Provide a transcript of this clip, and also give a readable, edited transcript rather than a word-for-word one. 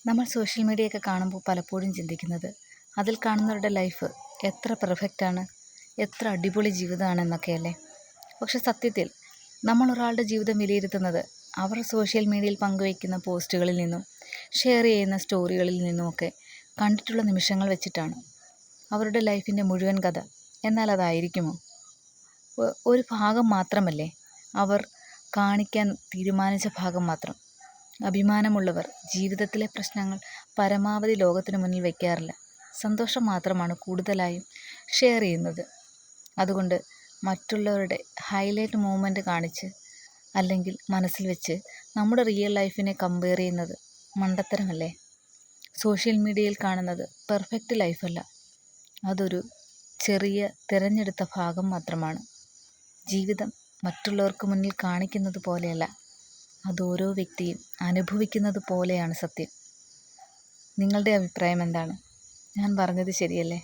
നമ്മൾ സോഷ്യൽ മീഡിയയൊക്കെ കാണുമ്പോൾ പലപ്പോഴും ചിന്തിക്കുന്നത് അതിൽ കാണുന്നവരുടെ ലൈഫ് എത്ര പെർഫെക്റ്റാണ്, എത്ര അടിപൊളി ജീവിതമാണെന്നൊക്കെയല്ലേ. പക്ഷെ സത്യത്തിൽ നമ്മൾ ഒരാളുടെ ജീവിതം വിലയിരുത്തുന്നത് അവർ സോഷ്യൽ മീഡിയയിൽ പങ്കുവയ്ക്കുന്ന പോസ്റ്റുകളിൽ നിന്നും ഷെയർ ചെയ്യുന്ന സ്റ്റോറികളിൽ നിന്നുമൊക്കെ കണ്ടിട്ടുള്ള നിമിഷങ്ങൾ വെച്ചിട്ടാണ്. അവരുടെ ലൈഫിൻ്റെ മുഴുവൻ കഥ എന്നാൽ അതായിരിക്കുമോ? ഒരു ഭാഗം മാത്രമല്ലേ, അവർ കാണിക്കാൻ തീരുമാനിച്ച ഭാഗം മാത്രം. അഭിമാനമുള്ളവർ ജീവിതത്തിലെ പ്രശ്നങ്ങൾ പരമാവധി ലോകത്തിന് മുന്നിൽ വയ്ക്കാറില്ല. സന്തോഷം മാത്രമാണ് കൂടുതലായും ഷെയർ ചെയ്യുന്നത്. അതുകൊണ്ട് മറ്റുള്ളവരുടെ ഹൈലൈറ്റ് മൂമെൻ്റ് കാണിച്ച് അല്ലെങ്കിൽ മനസ്സിൽ വെച്ച് നമ്മുടെ റിയൽ ലൈഫിനെ കമ്പയർ ചെയ്യുന്നത് മണ്ടത്തരമല്ലേ? സോഷ്യൽ മീഡിയയിൽ കാണുന്നത് പെർഫെക്റ്റ് ലൈഫല്ല, അതൊരു ചെറിയ തിരഞ്ഞെടുത്ത ഭാഗം മാത്രമാണ്. ജീവിതം മറ്റുള്ളവർക്ക് മുന്നിൽ കാണിക്കുന്നത് പോലെയല്ല, അത് ഓരോ വ്യക്തിയും അനുഭവിക്കുന്നത് പോലെയാണ് സത്യം. നിങ്ങളുടെ അഭിപ്രായം എന്താണ്? ഞാൻ പറഞ്ഞത് ശരിയല്ലേ?